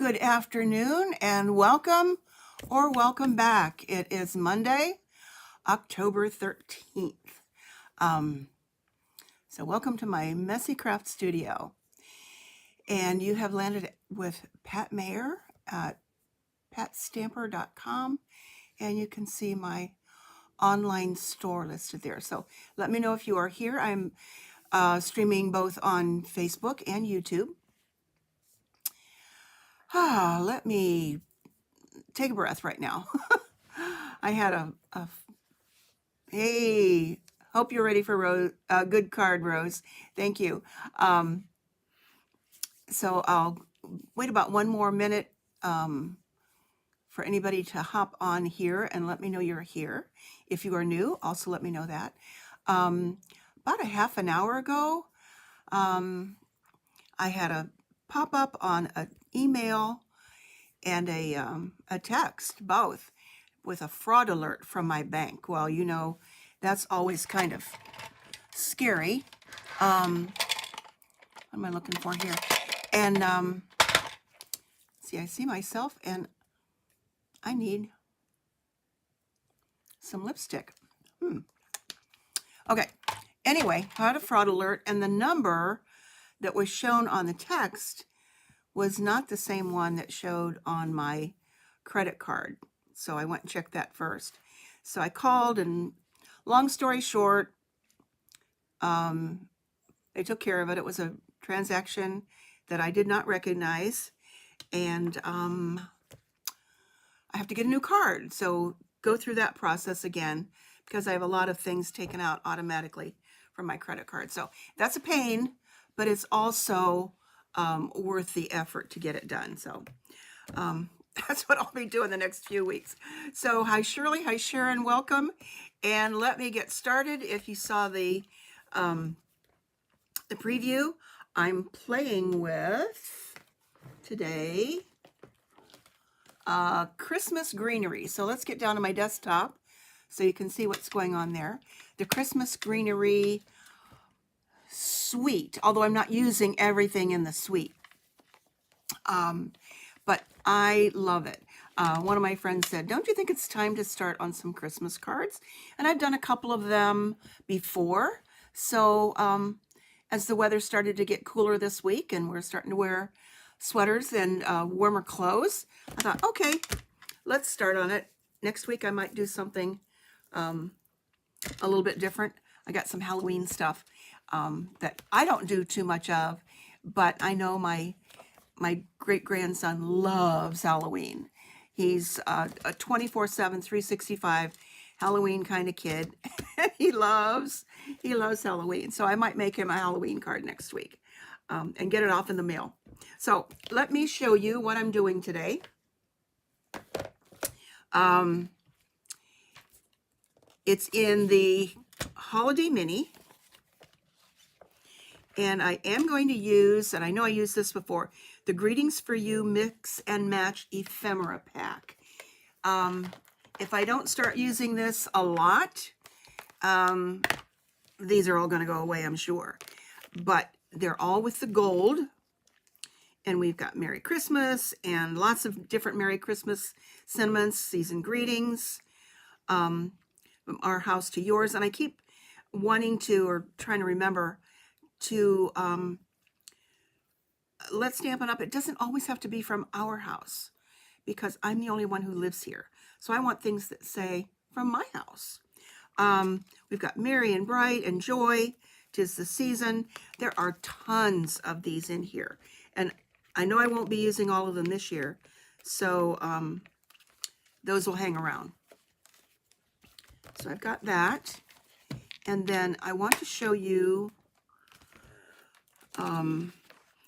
Good afternoon and welcome or welcome back. It is Monday, October 13th. So welcome to my Messy Craft Studio. And you have landed with Pat Mayer at patstamper.com, and you can see my online store listed there. So let me know if you are here. I'm streaming both on Facebook and YouTube. Let me take a breath right now. I had hey, hope you're ready for a good card, Rose. Thank you. So I'll wait about one more minute for anybody to hop on here and let me know you're here. If you are new, also let me know that. About a half an hour ago, I had a pop-up on an email and a text, both, with a fraud alert from my bank. Well, you know, that's always kind of scary. What am I looking for here? And see, I see myself and I need some lipstick. Okay. Anyway, I had a fraud alert, and the number that was shown on the text was not the same one that showed on my credit card. So I went and checked that first. So I called, and long story short, they took care of it. It was a transaction that I did not recognize, and I have to get a new card. So go through that process again, because I have a lot of things taken out automatically from my credit card. So that's a pain, but it's also worth the effort to get it done. So that's what I'll be doing the next few weeks. So hi Shirley, hi Sharon, welcome. And let me get started. If you saw the preview, I'm playing with today Christmas Greenery. So let's get down to my desktop so you can see what's going on there. The Christmas Greenery suite, although I'm not using everything in the suite. But I love it. One of my friends said, don't you think it's time to start on some Christmas cards? And I've done a couple of them before. So as the weather started to get cooler this week and we're starting to wear sweaters and warmer clothes, I thought, okay, let's start on it. Next week I might do something a little bit different. I got some Halloween stuff that I don't do too much of, but I know my great-grandson loves Halloween. He's a 24/7, 365 Halloween kind of kid. He loves Halloween. So I might make him a Halloween card next week and get it off in the mail. So let me show you what I'm doing today. It's in the Holiday Mini. And I am going to use, and I know I used this before, the Greetings for You Mix and Match Ephemera Pack. If I don't start using this a lot, these are all going to go away, I'm sure. But they're all with the gold. And we've got Merry Christmas and lots of different Merry Christmas sentiments, season greetings, from our house to yours. And I keep wanting to, or trying to remember, to let Stampin' Up! It doesn't always have to be from our house, because I'm the only one who lives here. So I want things that say from my house. We've got Merry and Bright and Joy, 'Tis the Season. There are tons of these in here. And I know I won't be using all of them this year, so those will hang around. So I've got that. And then I want to show you,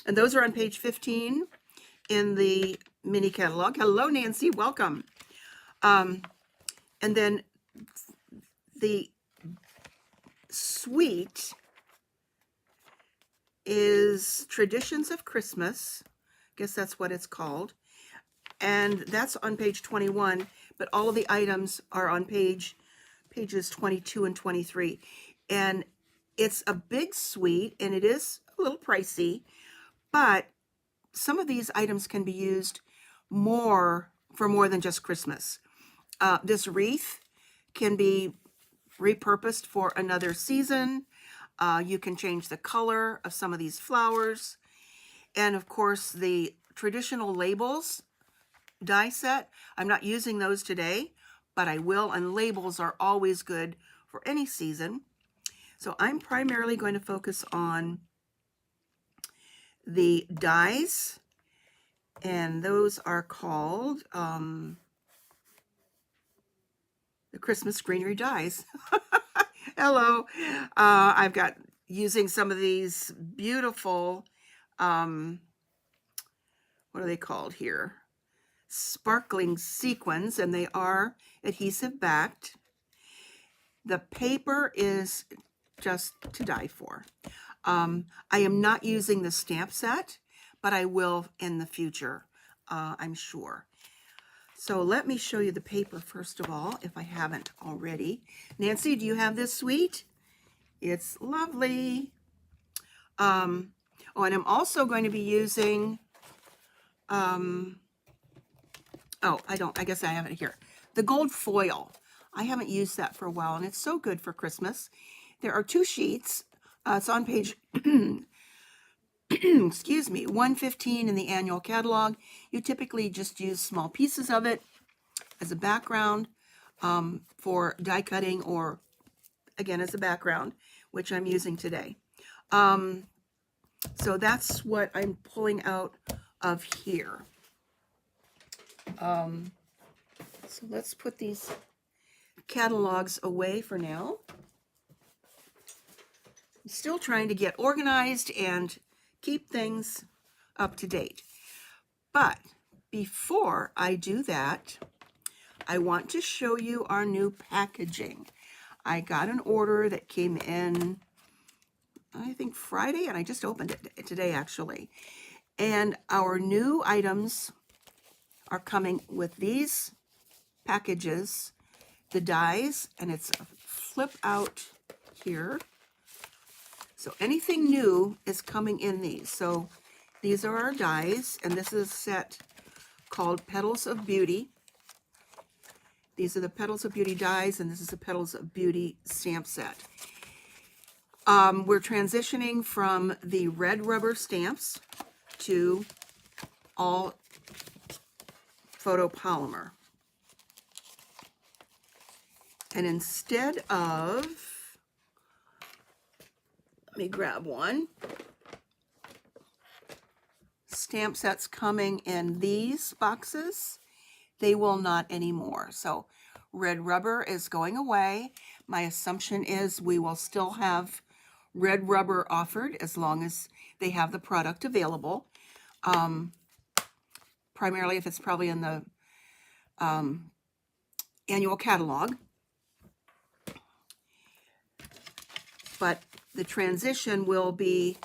and those are on page 15 in the mini catalog. Hello, Nancy, welcome. And then the suite is Traditions of Christmas. I guess that's what it's called. And that's on page 21, but all of the items are on pages 22 and 23. And it's a big suite, and it is a little pricey, but some of these items can be used for more than just Christmas. This wreath can be repurposed for another season. You can change the color of some of these flowers. And of course, the traditional labels die set, I'm not using those today, but I will, and labels are always good for any season. So I'm primarily going to focus on the dies, and those are called the Christmas Greenery dies. Hello. I've got using some of these beautiful, what are they called here? Sparkling sequins, and they are adhesive backed. The paper is just to die for. I am not using the stamp set, but I will in the future, I'm sure. So let me show you the paper first of all, if I haven't already. Nancy, do you have this suite? It's lovely. Oh, and I'm also going to be using, oh, I guess I have it here. The gold foil. I haven't used that for a while, and it's so good for Christmas. There are 2 sheets. It's on page, excuse me, 115 in the annual catalog. You typically just use small pieces of it as a background for die cutting, or again as a background, which I'm using today. So that's what I'm pulling out of here. So let's put these catalogs away for now. I'm still trying to get organized and keep things up to date. But before I do that, I want to show you our new packaging. I got an order that came in, I think Friday, and I just opened it today actually. And our new items are coming with these packages, the dies, and it's a flip out here. So anything new is coming in these. So these are our dies, and this is a set called Petals of Beauty. These are the Petals of Beauty dies, and this is the Petals of Beauty stamp set. We're transitioning from the red rubber stamps to all photopolymer. And instead of, let me grab one, stamp sets coming in these boxes, they will not anymore. So red rubber is going away. My assumption is we will still have red rubber offered as long as they have the product available. Primarily if it's probably in the annual catalog. But the transition will be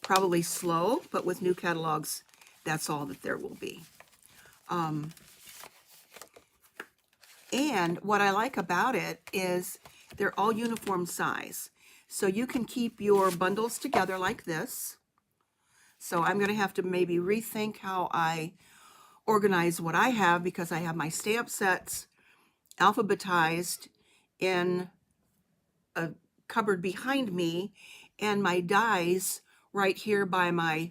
probably slow, but with new catalogs, that's all that there will be. And what I like about it is they're all uniform size. So you can keep your bundles together like this. So I'm going to have to maybe rethink how I organize what I have, because I have my stamp sets alphabetized in a cupboard behind me, and my dies right here by my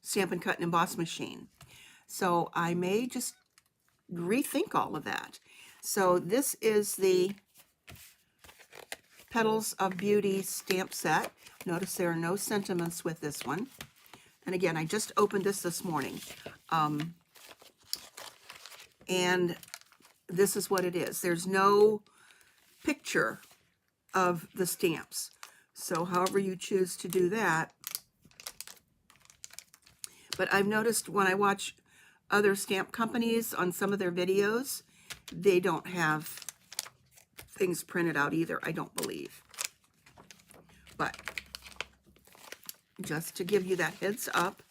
Stampin' Cut and Emboss machine. So I may just rethink all of that. So this is the Petals of Beauty stamp set. Notice there are no sentiments with this one. And again, I just opened this morning. And this is what it is. There's no picture of the stamps. So however you choose to do that. But I've noticed when I watch other stamp companies on some of their videos, they don't have things printed out either, I don't believe. But just to give you that heads up,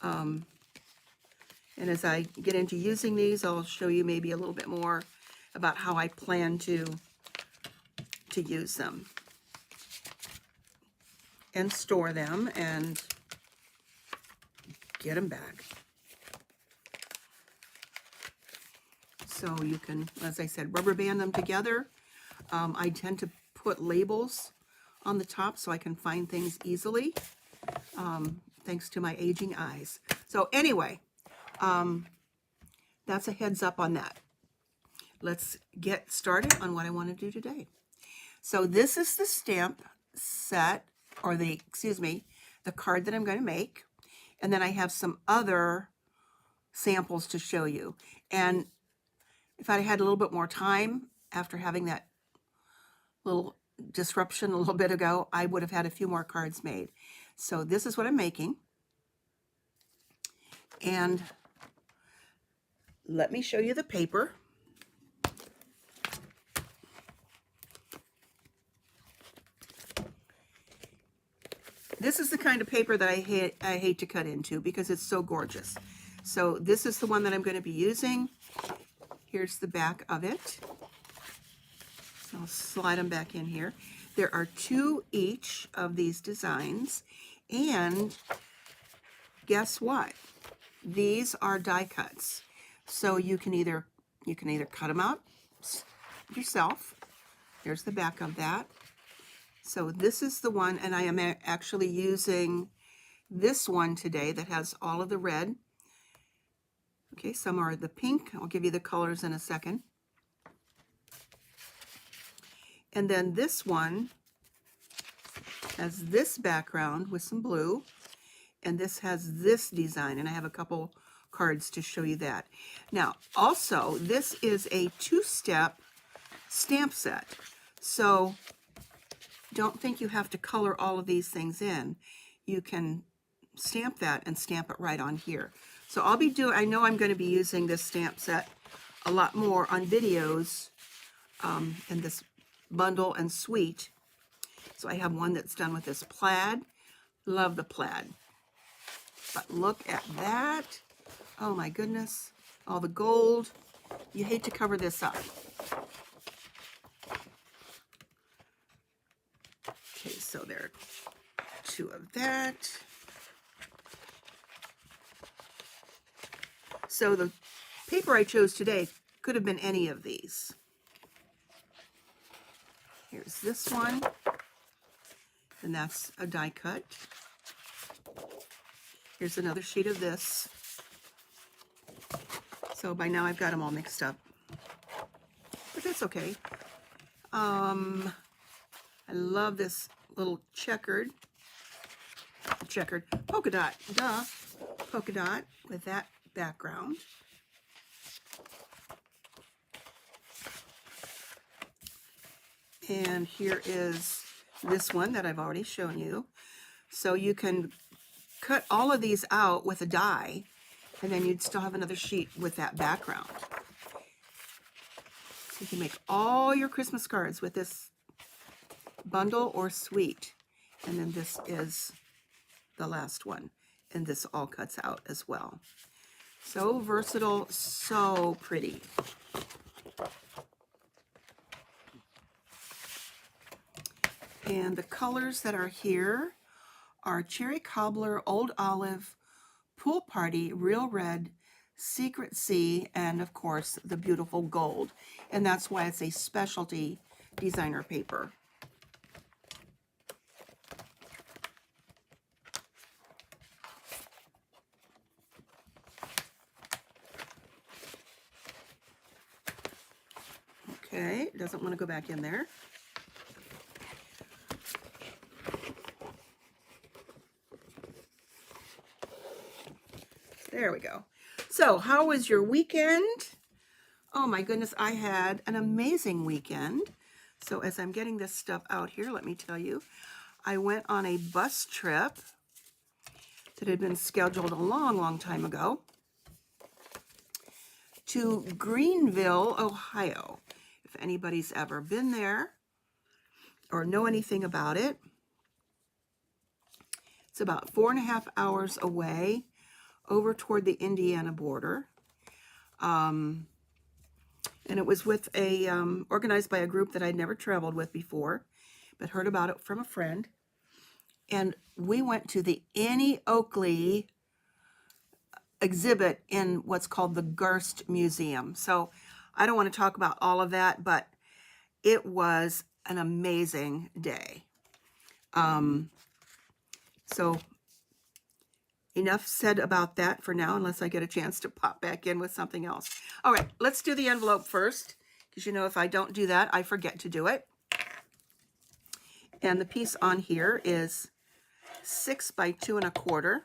and as I get into using these, I'll show you maybe a little bit more about how I plan to use them and store them and get them back. So you can, as I said, rubber band them together. I tend to put labels on the top so I can find things easily, thanks to my aging eyes. So anyway, that's a heads up on that. Let's get started on what I want to do today. So this is the stamp set, or the card that I'm going to make. And then I have some other samples to show you. And if I had a little bit more time after having that little disruption a little bit ago, I would have had a few more cards made. So this is what I'm making. And let me show you the paper. This is the kind of paper that I hate to cut into because it's so gorgeous. So this is the one that I'm going to be using. Here's the back of it. So I'll slide them back in here. There are 2 each of these designs. And guess what? These are die cuts. So you can either cut them out yourself. Here's the back of that. So this is the one, and I am actually using this one today that has all of the red. Okay, some are the pink. I'll give you the colors in a second. And then this one has this background with some blue, and this has this design, and I have a couple cards to show you that. Now, also, this is a 2-step stamp set. So don't think you have to color all of these things in. You can stamp that and stamp it right on here. So I know I'm going to be using this stamp set a lot more on videos in this bundle and suite. So I have one that's done with this plaid. Love the plaid. But look at that. Oh my goodness. All the gold. You hate to cover this up. Okay, so there are 2 of that. So the paper I chose today could have been any of these. Here's this one, and that's a die cut. Here's another sheet of this. So by now I've got them all mixed up, but that's okay. I love this little checkered polka dot, polka dot with that background. And here is this one that I've already shown you. So you can cut all of these out with a die, and then you'd still have another sheet with that background. So you can make all your Christmas cards with this bundle or suite. And then this is the last one. And this all cuts out as well. So versatile, so pretty. And the colors that are here are Cherry Cobbler, Old Olive, Pool Party, Real Red, Secret Sea, and of course the beautiful gold. And that's why it's a specialty designer paper. Okay, it doesn't want to go back in there. There we go. So, how was your weekend? Oh my goodness, I had an amazing weekend. So as I'm getting this stuff out here, let me tell you, I went on a bus trip that had been scheduled a long, long time ago to Greenville, Ohio. If anybody's ever been there or know anything about it, it's about 4.5 hours away over toward the Indiana border. And it was with a, organized by a group that I'd never traveled with before, but heard about it from a friend. And we went to the Annie Oakley exhibit in what's called the Gerst Museum. So I don't want to talk about all of that, but it was an amazing day. So enough said about that for now, unless I get a chance to pop back in with something else. All right, let's do the envelope first, because you know if I don't do that, I forget to do it. And the piece on here is 6 by 2 1/4.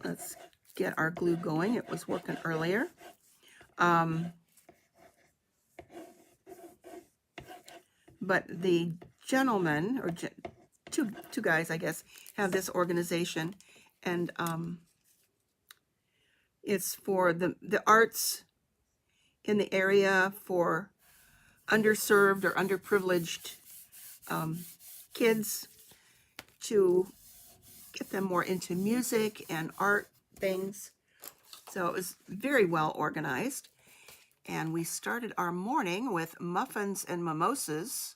Let's get our glue going. It was working earlier. But the gentleman, or two guys, I guess, have this organization, and it's for the arts in the area for underserved or underprivileged kids, to get them more into music and art things. So it was very well organized. And we started our morning with muffins and mimosas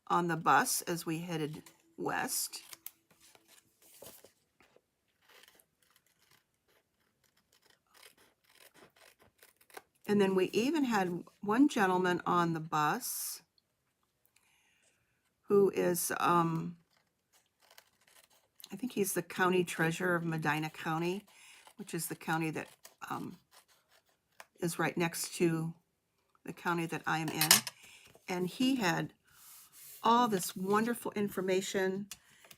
on the bus as we headed west. And then we even had one gentleman on the bus who is, I think he's the county treasurer of Medina County, which is the county that is right next to the county that I am in. And he had all this wonderful information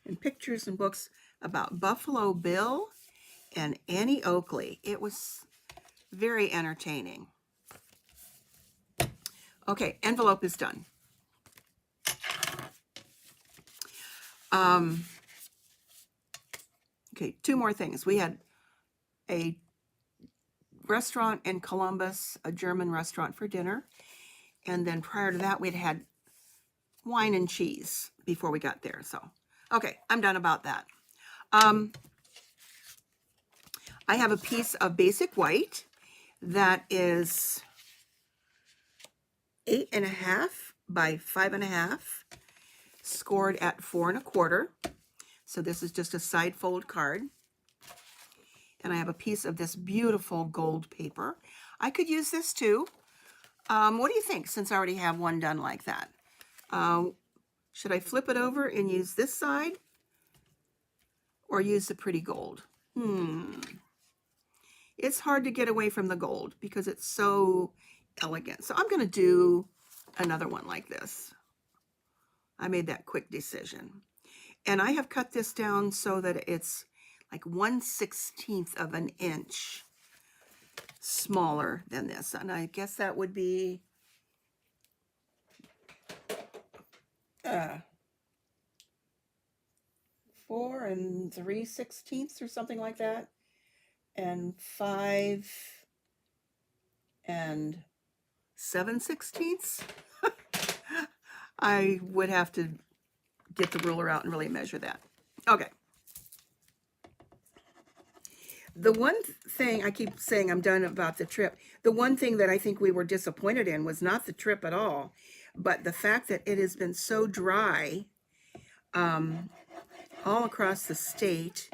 and pictures and books about Buffalo Bill and Annie Oakley. It was very entertaining. Okay, envelope is done. Okay, 2 more things. We had a restaurant in Columbus, a German restaurant, for dinner. And then prior to that, we'd had wine and cheese before we got there. So, okay, I'm done about that. I have a piece of basic white that is 8.5 by 5.5, scored at 4 1/4. So this is just a side fold card. And I have a piece of this beautiful gold paper. I could use this too. What do you think, since I already have one done like that? Should I flip it over and use this side, or use the pretty gold? It's hard to get away from the gold because it's so elegant. So I'm going to do another one like this. I made that quick decision. And I have cut this down so that it's like 1/16 of an inch smaller than this. And I guess that would be 4 3/16 or something like that. And 5 7/16. I would have to get the ruler out and really measure that. Okay. The one thing I keep saying I'm done about the trip, the one thing that I think we were disappointed in was not the trip at all, but the fact that it has been so dry all across the state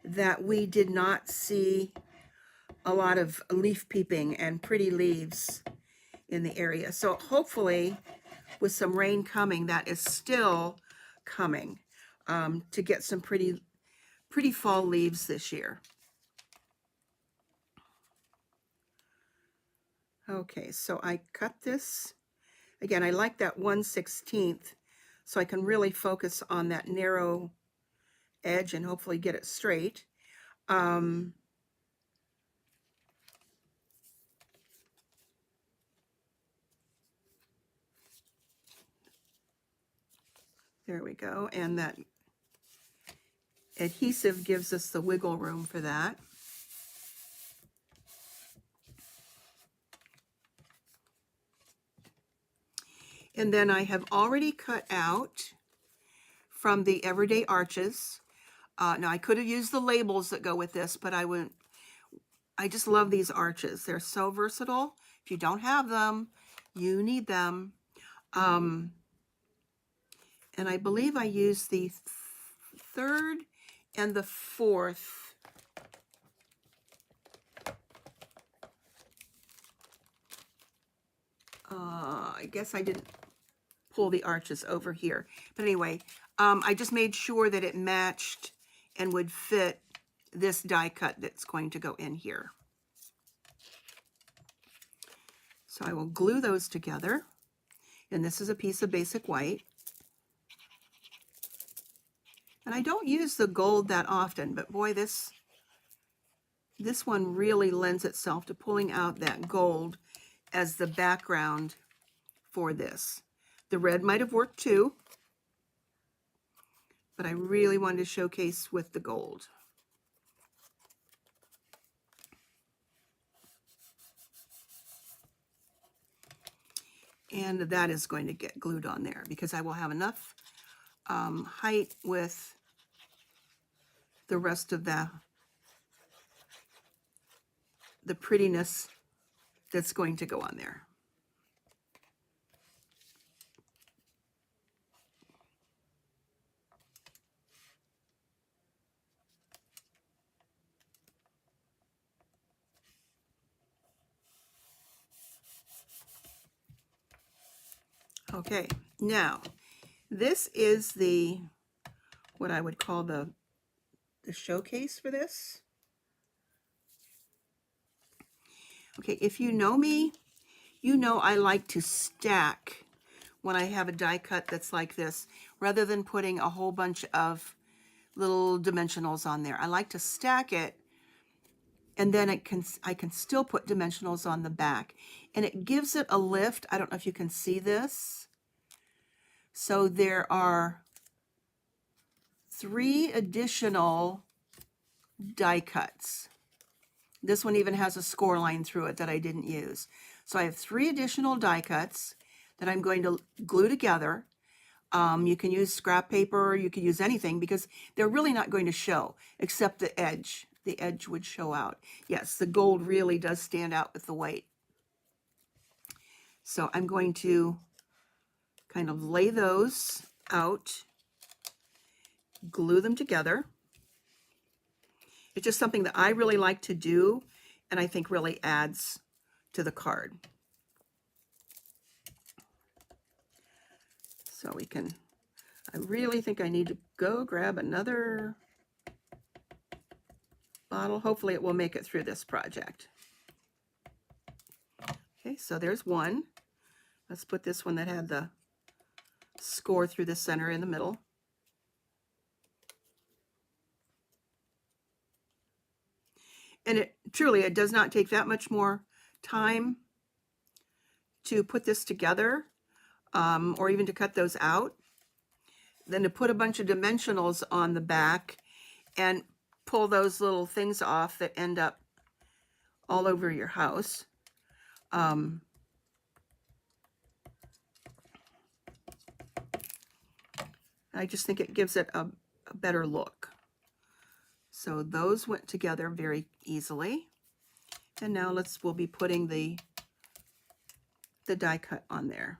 that we did not see a lot of leaf peeping and pretty leaves in the area. So hopefully with some rain coming, that is still coming, to get some pretty fall leaves this year. Okay, so I cut this. Again, I like that 1/16 so I can really focus on that narrow edge and hopefully get it straight. There we go. And that adhesive gives us the wiggle room for that. And then I have already cut out from the Everyday Arches. Now I could have used the labels that go with this, but I wouldn't. I just love these arches. They're so versatile. If you don't have them, you need them. And I believe I used the 3rd and the 4th I guess I didn't pull the arches over here. But anyway, I just made sure that it matched and would fit this die cut that's going to go in here. So I will glue those together. And this is a piece of basic white. And I don't use the gold that often, but boy, this one really lends itself to pulling out that gold as the background for this. The red might have worked too, but I really wanted to showcase with the gold. And that is going to get glued on there because I will have enough height with the rest of the prettiness that's going to go on there. Okay, now this is what I would call the showcase for this. Okay, if you know me, you know I like to stack when I have a die cut that's like this, rather than putting a whole bunch of little dimensionals on there. I like to stack it, and then I can still put dimensionals on the back, and it gives it a lift. I don't know if you can see this. So there are 3 additional die cuts. This one even has a score line through it that I didn't use. So I have 3 additional die cuts that I'm going to glue together. You can use scrap paper, you can use anything, because they're really not going to show, except the edge. The edge would show out. Yes, the gold really does stand out with the white. So I'm going to kind of lay those out, glue them together. It's just something that I really like to do, and I think really adds to the card. So we can, I really think I need to go grab another bottle. Hopefully it will make it through this project. Okay, so there's one. Let's put this one that had the score through the center in the middle. And it truly, it does not take that much more time to put this together, or even to cut those out, than to put a bunch of dimensionals on the back and pull those little things off that end up all over your house. I just think it gives it a better look. So those went together very easily. And now we'll be putting the die cut on there.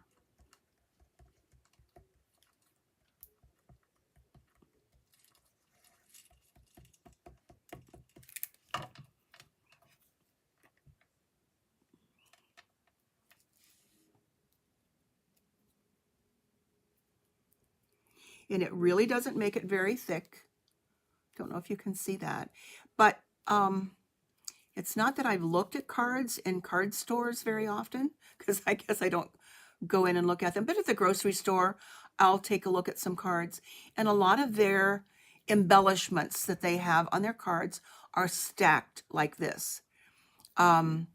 And it really doesn't make it very thick. Don't know if you can see that, but it's not that I've looked at cards in card stores very often, because I guess I don't go in and look at them, but at the grocery store I'll take a look at some cards, and a lot of their embellishments that they have on their cards are stacked like this. Of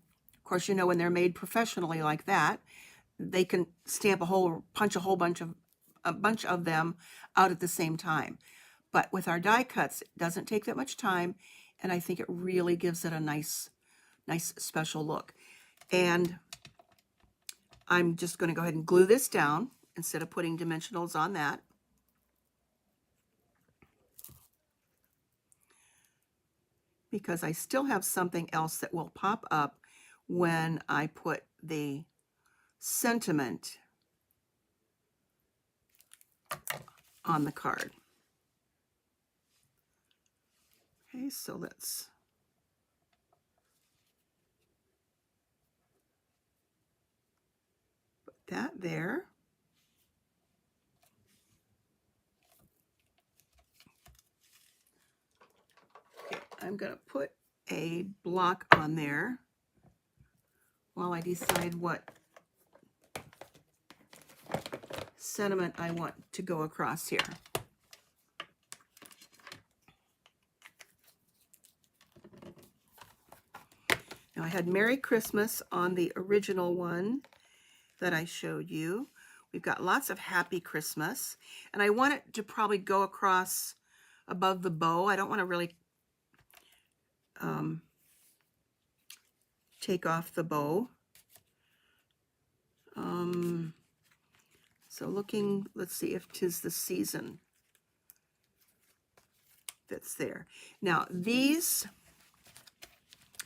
course, you know, when they're made professionally like that, they can punch a bunch of them out at the same time. But with our die cuts, it doesn't take that much time, and I think it really gives it a nice special look. And I'm just going to go ahead and glue this down instead of putting dimensionals on that. Because I still have something else that will pop up when I put the sentiment on the card. Okay, so let's that there. Okay, I'm going to put a block on there while I decide what sentiment I want to go across here. Now I had Merry Christmas on the original one that I showed you. We've got lots of Happy Christmas, and I want it to probably go across above the bow. I don't want to really take off the bow. So looking, let's see if 'Tis the Season fits there. Now these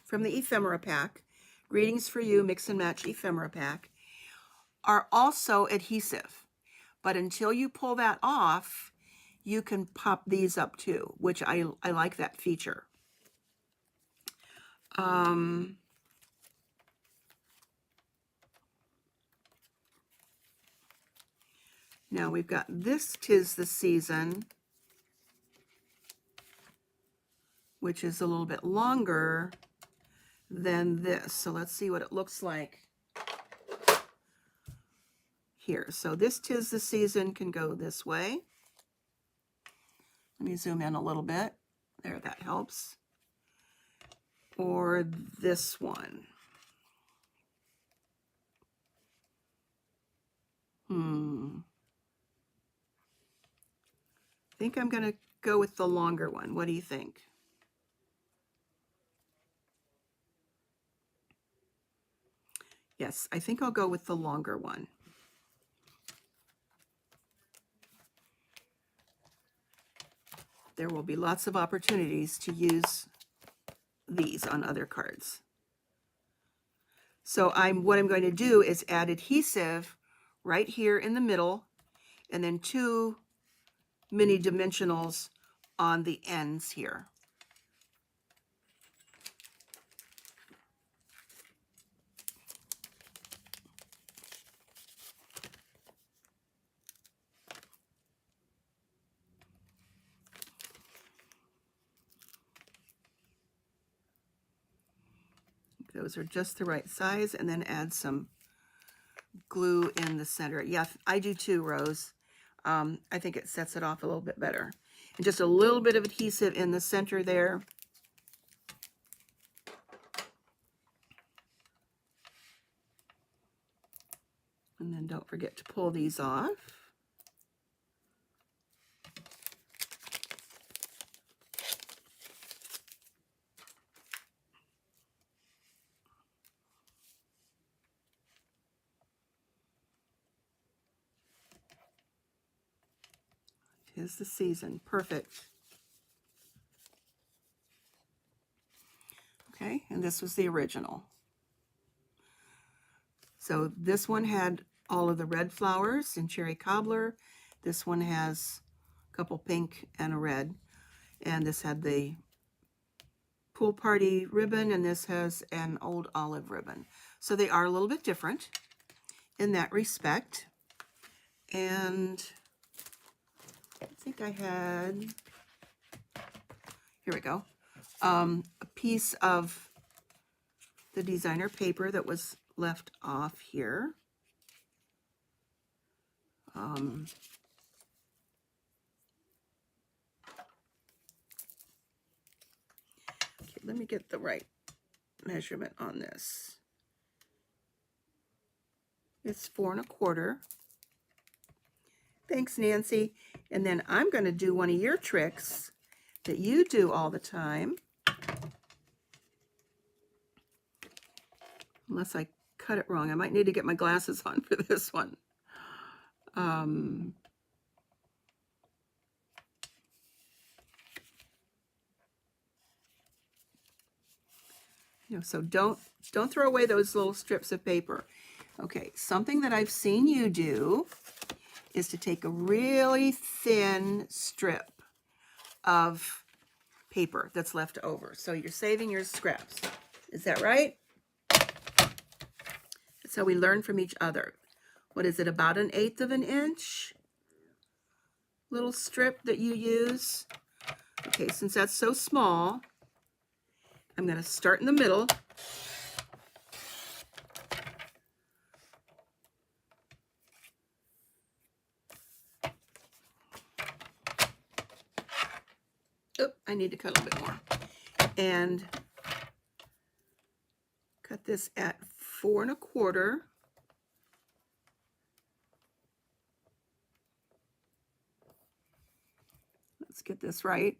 from the ephemera pack, Greetings for You Mix and Match ephemera pack, are also adhesive, but until you pull that off, you can pop these up too, which I like that feature. Now we've got this 'Tis the Season, which is a little bit longer than this. So let's see what it looks like here. So this 'Tis the Season can go this way. Let me zoom in a little bit. There, that helps. Or this one. I think I'm going to go with the longer one. What do you think? Yes, I think I'll go with the longer one. There will be lots of opportunities to use these on other cards. So what I'm going to do is add adhesive right here in the middle, and then 2 mini dimensionals on the ends here. Those are just the right size, and then add some glue in the center. Yeah, I do too, Rose. I think it sets it off a little bit better. And just a little bit of adhesive in the center there. And then don't forget to pull these off. Tis the Season. Perfect. Okay, and this was the original. So this one had all of the red flowers in cherry cobbler. This one has a couple pink and a red. And this had the pool party ribbon, and this has an old olive ribbon. So they are a little bit different in that respect. And I think I had, here we go, a piece of the designer paper that was left off here. Okay, let me get the right measurement on this. It's 4 1/4. Thanks, Nancy. And then I'm going to do one of your tricks that you do all the time. Unless I cut it wrong. I might need to get my glasses on for this one. So don't throw away those little strips of paper. Okay, something that I've seen you do is to take a really thin strip of paper that's left over. So you're saving your scraps. Is that right? That's how we learn from each other. what is it, about 1/8 of an inch little strip that you use. Okay, since that's so small, I'm going to start in the middle. Oh, I need to cut a little bit more. And cut this at 4 1/4. Let's get this right.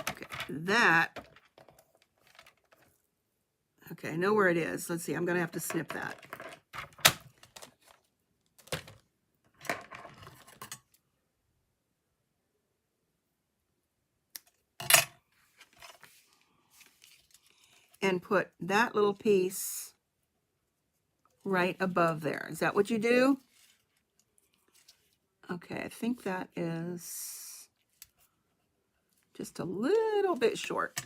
Okay, that. Okay, I know where it is. Let's see, I'm going to have to snip that. And put that little piece right above there. Is that what you do? Okay, I think that is just a little bit short.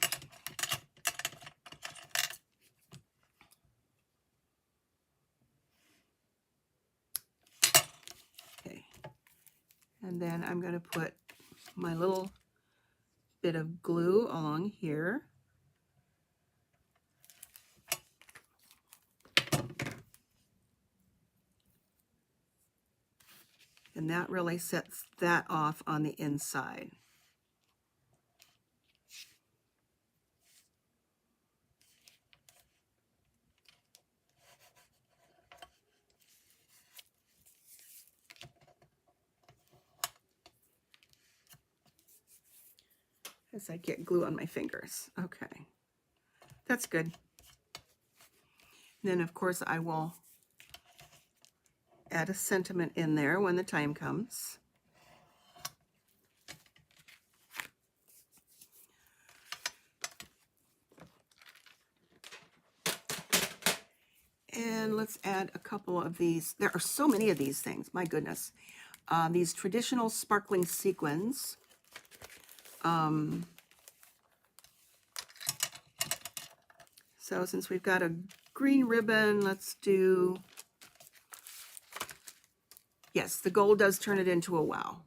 Okay, and then I'm going to put my little bit of glue along here. And that really sets that off on the inside. As I get glue on my fingers. Okay, that's good. And then of course I will add a sentiment in there when the time comes. And let's add a couple of these. There are so many of these things, my goodness. These traditional sparkling sequins. So since we've got a green ribbon, let's do, yes, the gold does turn it into a wow.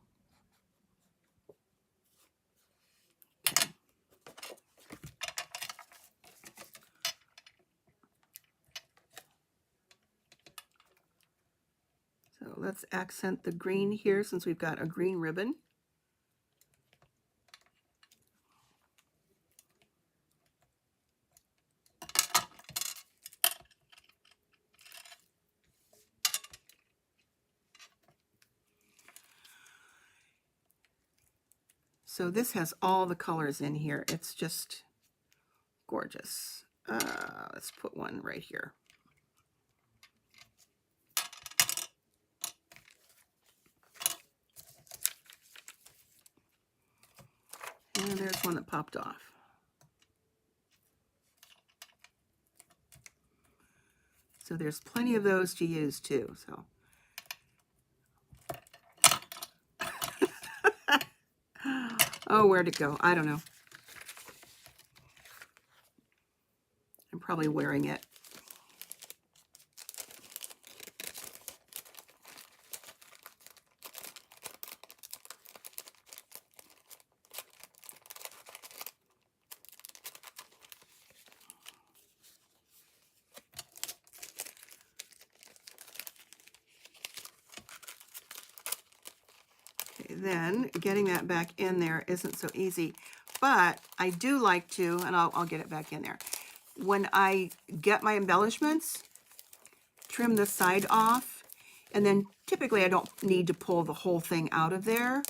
Okay. So let's accent the green here since we've got a green ribbon. So this has all the colors in here. It's just gorgeous. Let's put one right here. And there's one that popped off. So there's plenty of those to use too. So oh, where'd it go? I don't know. I'm probably wearing it. Okay, then getting that back in there isn't so easy, but I do like to, and I'll get it back in there. When I get my embellishments, trim the side off, and then typically I don't need to pull the whole thing out of there.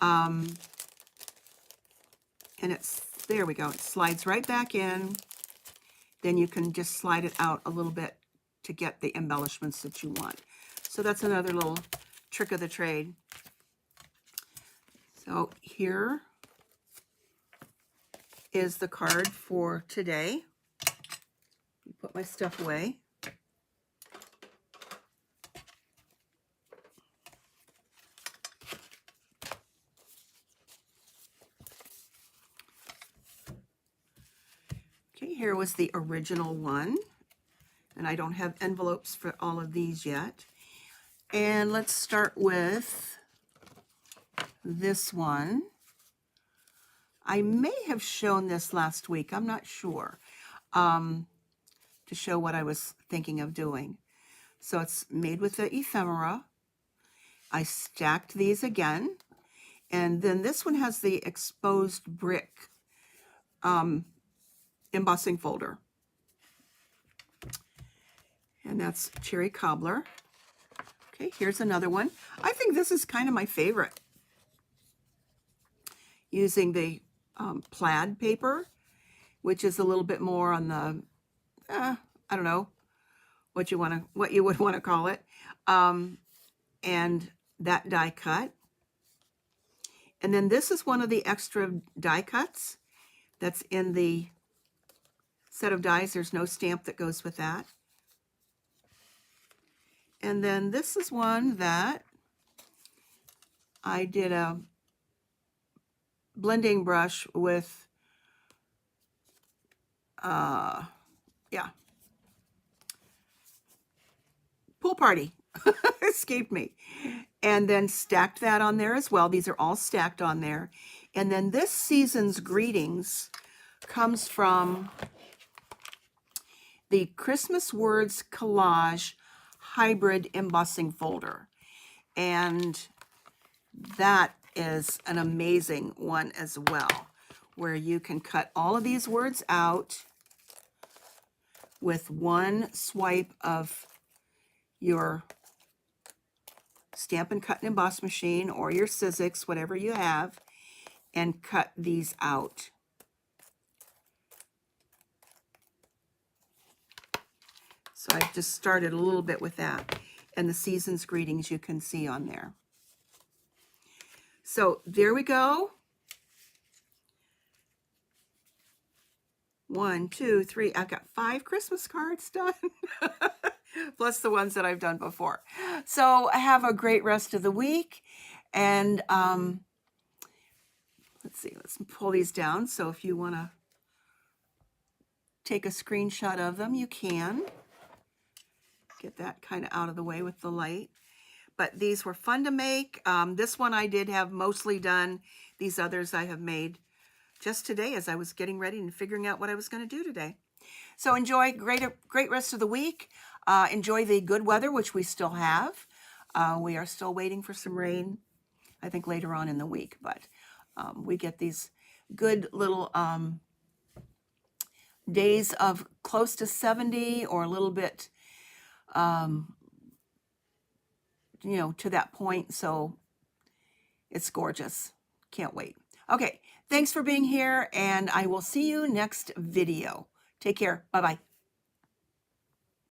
And it's, there we go, it slides right back in. Then you can just slide it out a little bit to get the embellishments that you want. So that's another little trick of the trade. So here is the card for today. Put my stuff away. Okay, Okay, here was the original one. And I don't have envelopes for all of these yet. And let's start with this one. I may have shown this last week, I'm not sure, to show what I was thinking of doing. So it's made with the ephemera. I stacked these again. And then this one has the exposed brick embossing folder. And that's Cherry Cobbler. Okay, here's another one. I think this is kind of my favorite. Using the plaid paper, which is a little bit more on the, I don't know what you would want to call it, and that die cut. And then this is one of the extra die cuts that's in the set of dies. There's no stamp that goes with that. And then this is one that I did a blending brush with, Pool Party. Escaped me. And then stacked that on there as well. These are all stacked on there. And then this season's greetings comes from the Christmas Words Collage Hybrid Embossing Folder. And that is an amazing one as well, where you can cut all of these words out with one swipe of your Stampin' Cut and Emboss machine or your Sizzix, whatever you have, and cut these out. So I've just started a little bit with that. And the season's greetings you can see on there. So there we go. 1, 2, 3. I've got 5 Christmas cards done. Plus the ones that I've done before. So have a great rest of the week. And let's see, let's pull these down. So if you want to take a screenshot of them, you can. Get that kind of out of the way with the light. But these were fun to make. This one I did have mostly done. These others I have made just today as I was getting ready and figuring out what I was going to do today. So enjoy great rest of the week. Enjoy the good weather, which we still have. We are still waiting for some rain, I think later on in the week. But we get these good little days of close to 70 or a little bit, to that point. So it's gorgeous. Can't wait. Okay, thanks for being here, and I will see you next video. Take care. Bye-bye.